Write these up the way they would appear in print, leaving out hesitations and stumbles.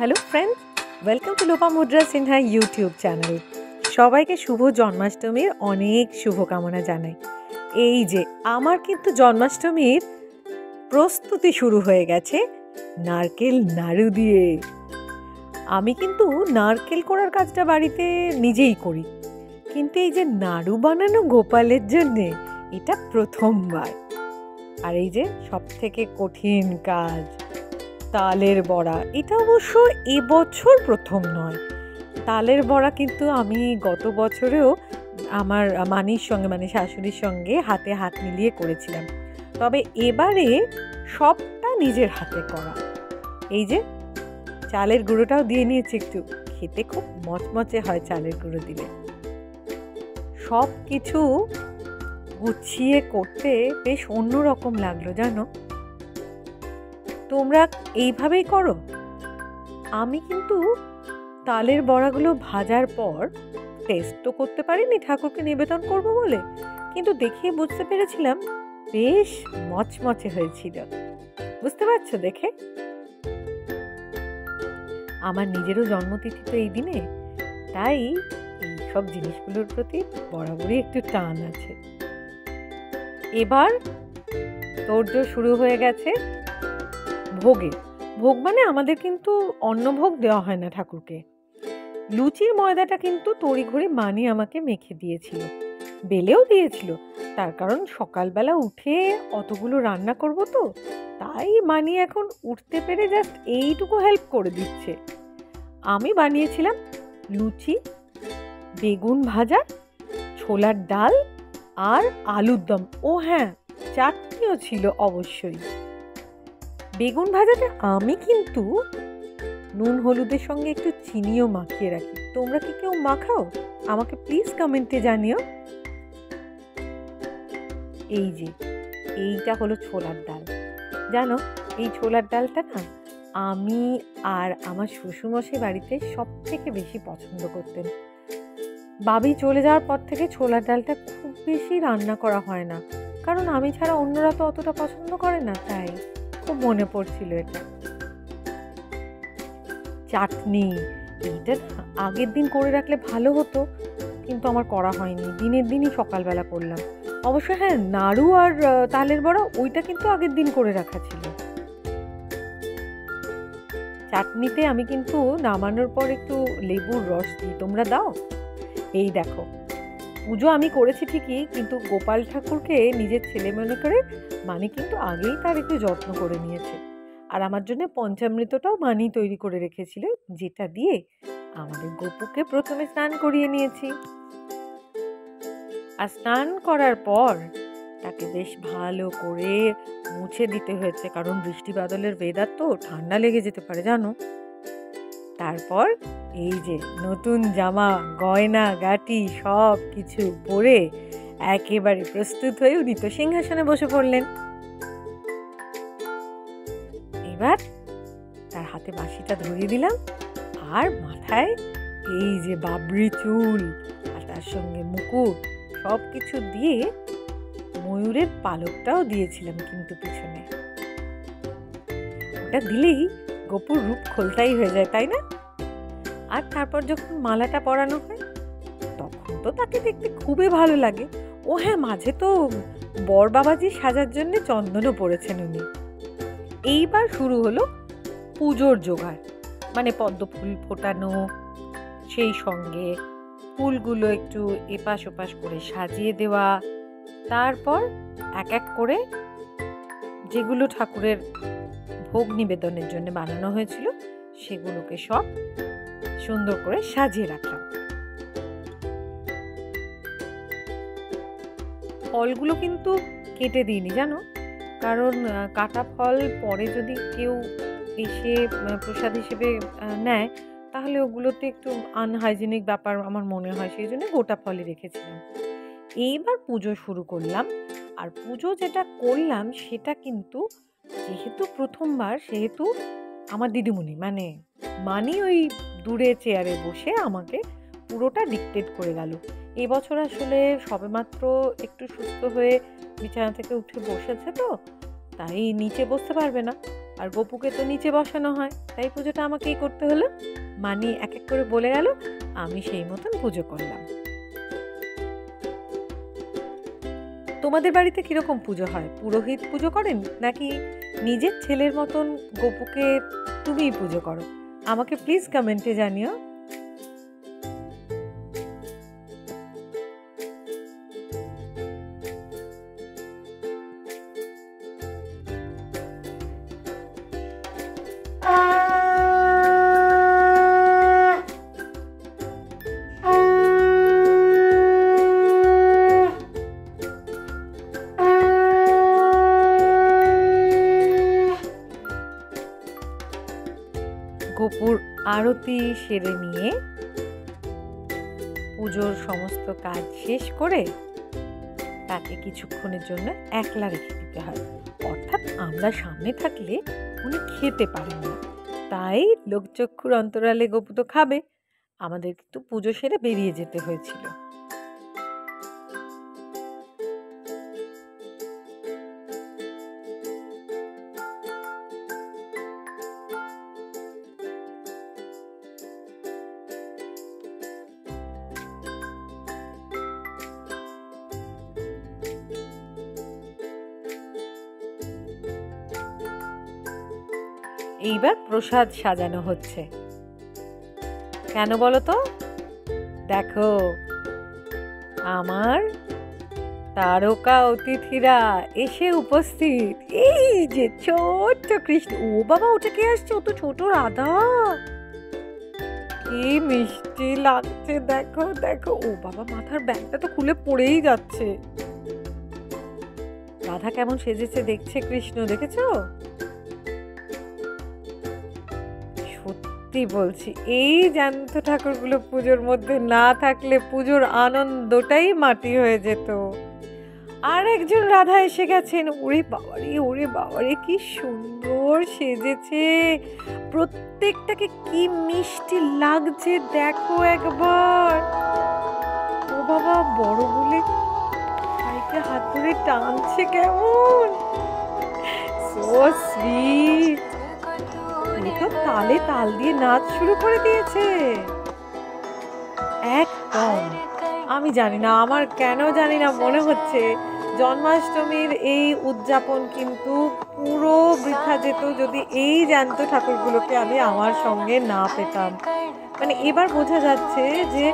Hello friends, welcome to Lopamudra Sinha YouTube channel. সবাইকে শুভ জন্মাষ্টমীর অনেক শুভকামনা জানাই। এই যে আমার কিন্তু জন্মাষ্টমীর প্রস্তুতি শুরু হয়ে গেছে নারকেল নাড়ু দিয়ে। আমি কিন্তু নারকেল করার কাজটা বাড়িতে নিজেই করি, কিন্তু এই যে নাড়ু বানানো গোপালের জন্যে এটা প্রথমবার। আর এই যে সব থেকে কঠিন কাজ তালের বড়া, এটা অবশ্য এবছর প্রথম নয়। তালের বড়া কিন্তু আমি গত বছরেও আমার মানির সঙ্গে মানে শাশুড়ির সঙ্গে হাতে হাত মিলিয়ে করেছিলাম, তবে এবারে সবটা নিজের হাতে করা। এই যে চালের গুঁড়োটাও দিয়ে নিয়েছি একটু, খেতে খুব মচমচে হয় চালের গুঁড়ো দিলে। সব কিছু গুছিয়ে করতে বেশ অন্যরকম লাগলো জানো। তোমরা এইভাবেই করো? আমি কিন্তু তালের বড়াগুলো ভাজার পর টেস্ট তো করতে পারিনি ঠাকুরকে নিবেদন করব বলে, কিন্তু দেখিয়ে বুঝতে পেরেছিলাম বেশ মচমচে হয়েছিল। বুঝতে পারছো দেখে? আমার নিজেরও জন্মতিথি তো এই দিনে, তাই এই সব জিনিসগুলোর প্রতি বরাবরই একটু টান আছে। এবার তোড়জোড় শুরু হয়ে গেছে ভোগে। ভোগ মানে আমাদের কিন্তু অন্নভোগ দেওয়া হয় না ঠাকুরকে। লুচির ময়দাটা কিন্তু তড়িঘড়ি মানি আমাকে মেখে দিয়েছিল, বেলেও দিয়েছিল। তার কারণ সকালবেলা উঠে অতগুলো রান্না করব তো, তাই মানি এখন উঠতে পেরে জাস্ট এইটুকু হেল্প করে দিচ্ছে। আমি বানিয়েছিলাম লুচি, বেগুন ভাজা, ছোলার ডাল আর আলুর দম। ও হ্যাঁ, চাটনিও ছিল অবশ্যই। বেগুন ভাজাতে আমি কিন্তু নুন হলুদের সঙ্গে একটু চিনিও মাখিয়ে রাখি। তোমরা কি কেউ মাখাও? আমাকে প্লিজ কমেন্টে জানিও। এই যে এইটা হলো ছোলার ডাল। জানো, এই ছোলার ডালটা না আমি আর আমার শ্বশুরমশাই বাড়িতে সব থেকে বেশি পছন্দ করতেন। বাবি চলে যাওয়ার পর থেকে ছোলার ডালটা খুব বেশি রান্না করা হয় না, কারণ আমি ছাড়া অন্যরা তো অতটা পছন্দ করে না, তাই খুব মনে পড়ছিল এটা। চাটনি, এইটা না আগের দিন করে রাখলে ভালো হতো, কিন্তু আমার করা হয়নি। দিনের দিনই সকালবেলা করলাম। অবশ্য হ্যাঁ, নাড়ু আর তালের বড়া ওইটা কিন্তু আগের দিন করে রাখা ছিল। চাটনিতে আমি কিন্তু নামানোর পর একটু লেবুর রস দিই। তোমরা দাও? এই দেখো, পুজো আমি করেছি ঠিকই, কিন্তু গোপাল ঠাকুরকে নিজের ছেলে মনে করে মানি কিন্তু আগেই তার একটু যত্ন করে নিয়েছে। আর আমার জন্য পঞ্চামৃতটাও মানি তৈরি করে রেখেছিল, যেটা দিয়ে আমাদের গোপুকে প্রথমে স্নান করিয়ে নিয়েছি। আর স্নান করার পর তাকে বেশ ভালো করে মুছে দিতে হয়েছে, কারণ বৃষ্টি বাদলের ওয়েদার তো, ঠান্ডা লেগে যেতে পারে জানো। তারপর এই যে নতুন জামা, গয়না গাটি সব কিছু পরে একেবারে প্রস্তুত হয়ে উনি তো সিংহাসনে বসে পড়লেন। এবার তার হাতে বাঁশিটা ধরিয়ে দিলাম, আর মাথায় এই যে বাবরি চুল আর তার সঙ্গে মুকুট সব কিছু দিয়ে ময়ূরের পালকটাও দিয়েছিলাম কিন্তু পিছনে। ওটা দিলেই গোপুর রূপ খোলতাই হয়ে যায়, তাই না? আর তারপর যখন মালাটা পরানো হয় তখন তো তাকে দেখতে খুবই ভালো লাগে। ও হ্যাঁ, মাঝে তো বর বাবাজি সাজার জন্য চন্দনও পড়েছেন উনি। এইবার শুরু হলো পুজোর জোগাড়, মানে পদ্ম ফুল ফোটানো, সেই সঙ্গে ফুলগুলো একটু এপাশ ওপাশ করে সাজিয়ে দেওয়া। তারপর এক এক করে যেগুলো ঠাকুরের ভোগ নিবেদনের জন্য বানানো হয়েছিল সেগুলোকে সব সুন্দর করে সাজিয়ে রাখলাম। ফলগুলো কিন্তু কেটে দিইনি জানো, কারণ কাটা ফল পরে যদি কেউ এসে প্রসাদ হিসেবে নেয় তাহলে ওগুলোতে একটু আনহাইজেনিক ব্যাপার আমার মনে হয়, সেই জন্য গোটা ফলই রেখেছিলাম। এইবার পুজো শুরু করলাম। আর পুজো যেটা করলাম সেটা কিন্তু যেহেতু প্রথমবার, সেহেতু আমার দিদিমণি মানে মানি ওই দূরে চেয়ারে বসে আমাকে পুরোটা ডিক্টেট করে গেল। এবছর আসলে সবেমাত্র একটু সুস্থ হয়ে বিছানা থেকে উঠে বসেছে তো, তাই নিচে বসতে পারবে না, আর গপুকে তো নিচে বসানো হয়, তাই পুজোটা আমাকেই করতে হলো। মানি এক এক করে বলে গেল, আমি সেই মতন পুজো করলাম। তোমাদের বাড়িতে কিরকম পুজো হয়? পুরোহিত পুজো করেন নাকি নিজের ছেলের মতন গপুকে তুমিই পুজো করো? আমাকে প্লিজ কমেন্টে জানিও। গপুর আরতি সেরে নিয়ে পুজোর সমস্ত কাজ শেষ করে তাকে কিছুক্ষণের জন্য একলা রেখে দিতে হয়। অর্থাৎ আমরা সামনে থাকলে উনি খেতে পারেন না, তাই লোকচক্ষুর অন্তরালে গপু তো খাবে। আমাদের কিন্তু পুজো সেরে বেরিয়ে যেতে হয়েছিল। এইবার প্রসাদ সাজানো হচ্ছে। কেন বলো তো? দেখো, আমার তারকা অতিথিরা এসে উপস্থিত। এই যে ছোট্ট কৃষ্ণ, ও বাবা ওটা কে আসছে? ও তো ছোট রাধা, কি মিষ্টি লাগছে। দেখো দেখো, ও বাবা মাথার ব্যাগটা তো খুলে পড়েই যাচ্ছে। রাধা কেমন সেজেছে দেখছে কৃষ্ণ, দেখেছো? সত্যি বলছি, এই জ্যান্ত ঠাকুরগুলো পুজোর মধ্যে না থাকলে পুজোর আনন্দটাই মাটি হয়ে যেত। আর একজন রাধা এসে গেছেন। ওরে বাবারে কি সুন্দর সেজেছে, প্রত্যেকটাকে কি মিষ্টি লাগছে দেখো একবার। ও বাবা, বড় বলে ভাইকে হাত ধরে টানছে কেমন, সো সুইট। তালে তাল দিয়ে নাচ শুরু করে দিয়েছে একদম। আমি জানি না, আমার কেন জানি না মনে হচ্ছে জন্মাষ্টমীর এই উদযাপন কিন্তু পুরো বৃথা যেত যদি এই জ্যান্ত ঠাকুরগুলোকে আমি আমার সঙ্গে না পেতাম। মানে এবার বোঝা যাচ্ছে যে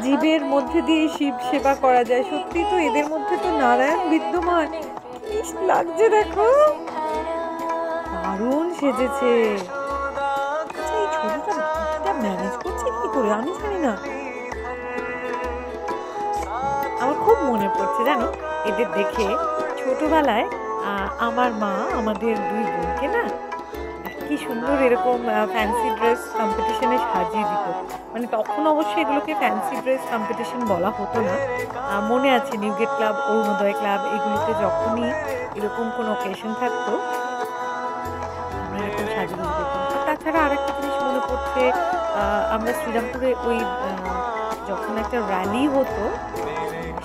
জীবের মধ্যে দিয়ে শিব সেবা করা যায়। সত্যি তো এদের মধ্যে তো নারায়ণ বিদ্যমান। কি লাগছে দেখো, দারুণ সেজেছে। এই ছবিটা ম্যানেজ করছে কি করে আমি জানি না। আমার খুব মনে পড়ছে জানো এদের দেখে, ছোটবেলায় আমার মা আমাদের দুই বোনকে না কি সুন্দর এরকম ফ্যান্সি ড্রেস কম্পিটিশনে সাজিয়ে দিত। মানে তখন অবশ্যই এগুলোকে ফ্যান্সি ড্রেস কম্পিটিশন বলা হতো না। মনে আছে নিউগেট ক্লাব, অরুণোদয় ক্লাব, এগুলোতে যখনই এরকম কোনো অকেশন থাকতো আমরা এরকম সাজিয়ে দিতাম। তাছাড়া আরেকটা জিনিস মনে পড়ছে, আমরা শ্রীরামপুরে ওই যখন একটা র্যালি হতো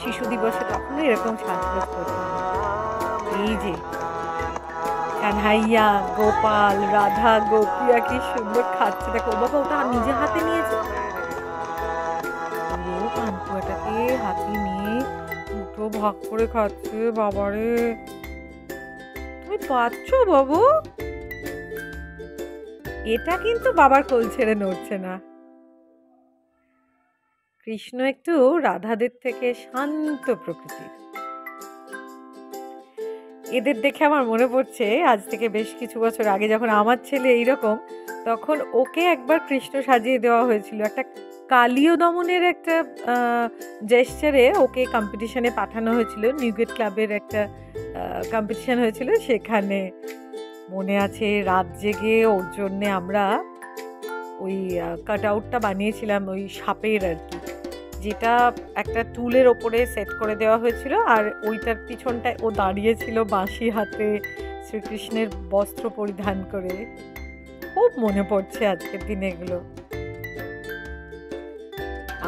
শিশু দিবসে, তখন এরকম সাজগোজ করতাম। এই যে কানহাইয়া, গোপাল, রাধা, গোপিয়া কি সুন্দর খাচ্ছে দেখো। বাবা ওটা নিজে হাতে নিয়েছে, পান্তুয়াটাকে হাতে নিয়ে দুটো ভাগ করে খাচ্ছে। বাবারে, তুমি পাচ্ছ বাবু? এটা কিন্তু বাবার কোল ছেড়ে নড়ছে না। কৃষ্ণ একটু রাধাদের থেকে শান্ত প্রকৃতির। এদের দেখে আমার মনে পড়ছে আজ থেকে বেশ কিছু বছর আগে যখন আমার ছেলে এইরকম, তখন ওকে একবার কৃষ্ণ সাজিয়ে দেওয়া হয়েছিল। একটা কালীয় দমনের একটা জেস্টারে ওকে কম্পিটিশনে পাঠানো হয়েছিল। নিউগেট ক্লাবের একটা কম্পিটিশন হয়েছিল, সেখানে মনে আছে রাত জেগে ওর জন্যে আমরা ওই কাট আউটটা বানিয়েছিলাম ওই সাপের আর কি, যেটা একটা টুলের ওপরে সেট করে দেওয়া হয়েছিল। আর ওইটার পিছনটায় ও দাঁড়িয়েছিল বাঁশি হাতে শ্রীকৃষ্ণের বস্ত্র পরিধান করে। খুব মনে পড়ছে আজকের দিনে এগুলো।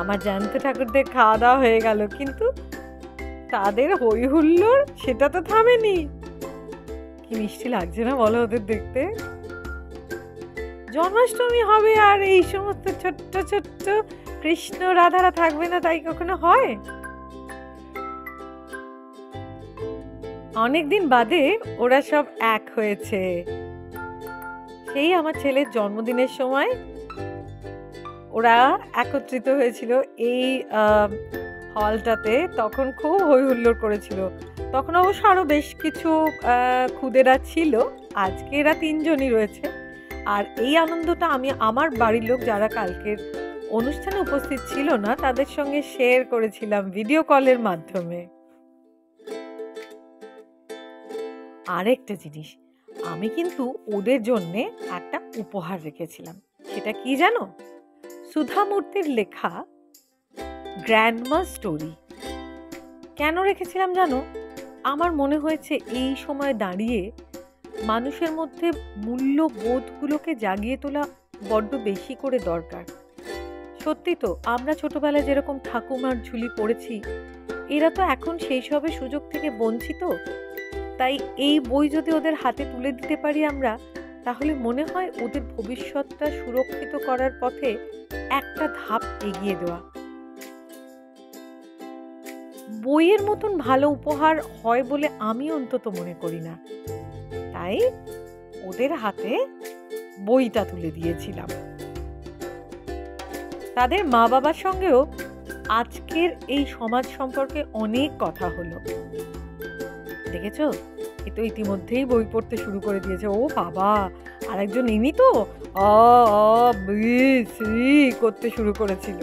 আমার জ্যান্ত ঠাকুরদের খাওয়া দাওয়া হয়ে গেল, কিন্তু তাদের হই হুল্লোড় সেটা তো থামেনি। কি মিষ্টি লাগছে না বলো ওদের দেখতে? জন্মাষ্টমী হবে আর এই সমস্ত ছোট্ট ছোট্ট কৃষ্ণ রাধারা থাকবে না, তাই কখনো হয়? অনেকদিন বাদে ওরা সব এক হয়েছে। সেই আমার ছেলের জন্মদিনের সময় ওরা একত্রিত হয়েছিল এই হলটাতে। তখন খুব হই হুল্লোড় করেছিল। তখন অবশ্য আরো বেশ কিছু খুদেরা ছিল। আজকে এরা 3 জনই রয়েছে। আর এই আনন্দটা আমি আমার বাড়ির লোক যারা কালকের অনুষ্ঠানে উপস্থিত ছিল না তাদের সঙ্গে শেয়ার করেছিলাম ভিডিও কলের মাধ্যমে। আরেকটা জিনিস, আমি কিন্তু ওদের জন্যে একটা উপহার রেখেছিলাম। সেটা কি জানো? সুধা মূর্তির লেখা গ্র্যান্ডমা স্টোরি। কেন রেখেছিলাম জানো? আমার মনে হয়েছে এই সময় দাঁড়িয়ে মানুষের মধ্যে মূল্যবোধগুলোকে জাগিয়ে তোলা বড্ড বেশি করে দরকার। সত্যি তো, আমরা ছোটবেলায় যেরকম ঠাকুমার ঝুলি পড়েছি, এরা তো এখন সেই সবের সুযোগ থেকে বঞ্চিত। তাই এই বই যদি ওদের হাতে তুলে দিতে পারি আমরা, তাহলে মনে হয় ওদের ভবিষ্যৎটা সুরক্ষিত করার পথে একটা ধাপ এগিয়ে দেওয়া। বইয়ের মতন ভালো উপহার হয় বলে আমি অন্তত মনে করি না। তাই ওদের হাতে বইটা তুলে দিয়েছিলাম। তাদের মা বাবার সঙ্গেও আজকের এই সমাজ সম্পর্কে অনেক কথা হলো। দেখেছো, এ তো ইতিমধ্যেই বই পড়তে শুরু করে দিয়েছে। ও বাবা, আরেকজন ইনি তো করতে শুরু করেছিল।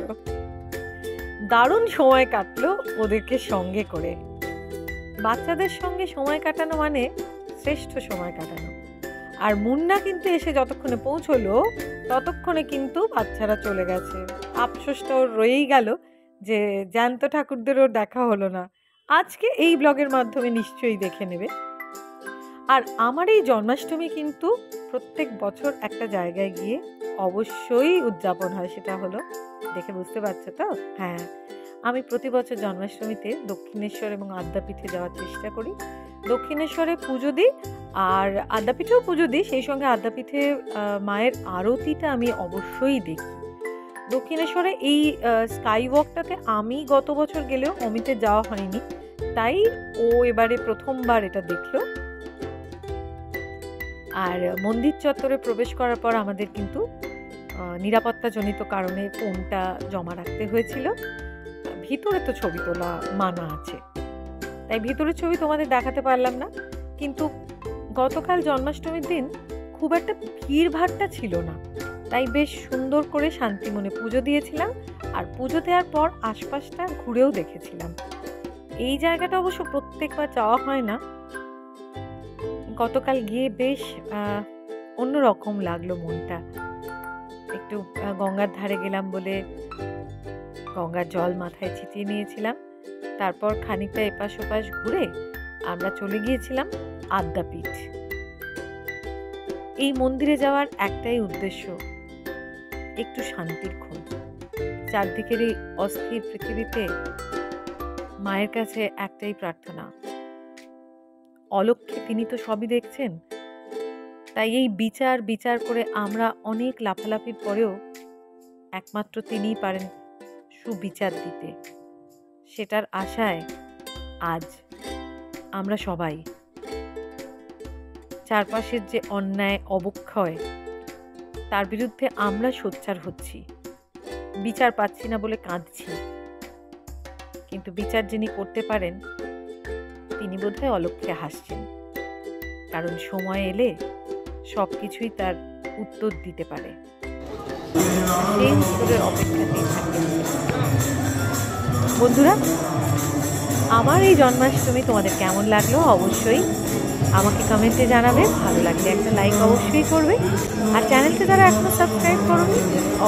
দারুণ সময় কাটলো ওদেরকে সঙ্গে করে। বাচ্চাদের সঙ্গে সময় কাটানো মানে শ্রেষ্ঠ সময় কাটানো। আর মুন্না কিন্তু এসে যতক্ষণে পৌঁছলো ততক্ষণে কিন্তু বাচ্চারা চলে গেছে। আফসোসটা ওর রয়েই গেল যে জ্যান্ত ঠাকুরদেরও দেখা হলো না। আজকে এই ব্লগের মাধ্যমে নিশ্চয়ই দেখে নেবে। আর আমার এই জন্মাষ্টমী কিন্তু প্রত্যেক বছর একটা জায়গায় গিয়ে অবশ্যই উদযাপন হয়। সেটা হলো, দেখে বুঝতে পারছো তো? হ্যাঁ, আমি প্রতি বছর জন্মাষ্টমীতে দক্ষিণেশ্বর এবং আদ্যাপীঠে যাওয়ার চেষ্টা করি। দক্ষিণেশ্বরে পুজো দিই আর আদ্যাপীঠেও পুজো দিই। সেই সঙ্গে আদ্যাপীঠে মায়ের আরতিটা আমি অবশ্যই দেখি। দক্ষিণেশ্বরে এই স্কাই ওয়াকটাতে আমি গত বছর গেলেও অমিতের যাওয়া হয়নি, তাই ও এবারে প্রথমবার এটা দেখলো। আর মন্দির চত্বরে প্রবেশ করার পর আমাদের কিন্তু নিরাপত্তাজনিত কারণে ফোনটা জমা রাখতে হয়েছিল। ভিতরে তো ছবি তোলা মানা আছে, তাই ভিতরের ছবি তোমাদের দেখাতে পারলাম না। কিন্তু গতকাল জন্মাষ্টমীর দিন খুব একটা ভিড়ভাট্টা ছিল না, তাই বেশ সুন্দর করে শান্তি মনে পুজো দিয়েছিলাম। আর পুজো দেওয়ার পর আশপাশটা ঘুরেও দেখেছিলাম। এই জায়গাটা অবশ্য প্রত্যেকবার যাওয়া হয় না। গতকাল গিয়ে বেশ অন্যরকম লাগলো মনটা। একটু গঙ্গার ধারে গেলাম বলে গঙ্গার জল মাথায় ছিটিয়ে নিয়েছিলাম। তারপর খানিকটা এপাশ ওপাশ ঘুরে আমরা চলে গিয়েছিলাম আদ্যাপীঠ। এই মন্দিরে যাওয়ার একটাই উদ্দেশ্য, একটু শান্তির খোঁজ। চারদিকের এই অস্থির পৃথিবীতে মায়ের কাছে একটাই প্রার্থনা, অলক্ষ্যে তিনি তো সবই দেখছেন। তাই এই বিচার বিচার করে আমরা অনেক লাফালাফির পরেও একমাত্র তিনিই পারেন সুবিচার দিতে। সেটার আশায় আজ আমরা সবাই চারপাশের যে অন্যায় অবক্ষয় তার বিরুদ্ধে আমরা সোচ্চার হচ্ছি। বিচার পাচ্ছি না বলে কাঁদছি, কিন্তু বিচার যিনি করতে পারেন তিনি বোধহয় অলক্ষ্যে হাসছেন। কারণ সময় এলে সব কিছুই তার উত্তর দিতে পারে। সেই উত্তরের অপেক্ষাতেই থাকতে হবে। বন্ধুরা, আমার এই জন্মাষ্টমী তোমাদের কেমন লাগলো অবশ্যই আমাকে কমেন্টে জানাবে। ভালো লাগলে একটা লাইক অবশ্যই করবে। আর চ্যানেলকে যারা এখনো সাবস্ক্রাইব করোনি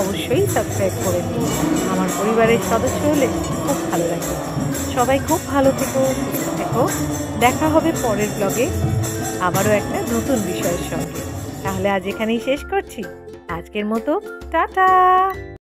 অবশ্যই সাবস্ক্রাইব করে নিন। আমার পরিবারের সদস্য হলে খুব ভালো লাগবে। সবাই খুব ভালো থেকো, সুস্থ থেকো। দেখা হবে পরের ব্লগে আবারও একটা নতুন বিষয়ের সঙ্গে। তাহলে আজ এখানেই শেষ করছি। আজকের মতো টাটা।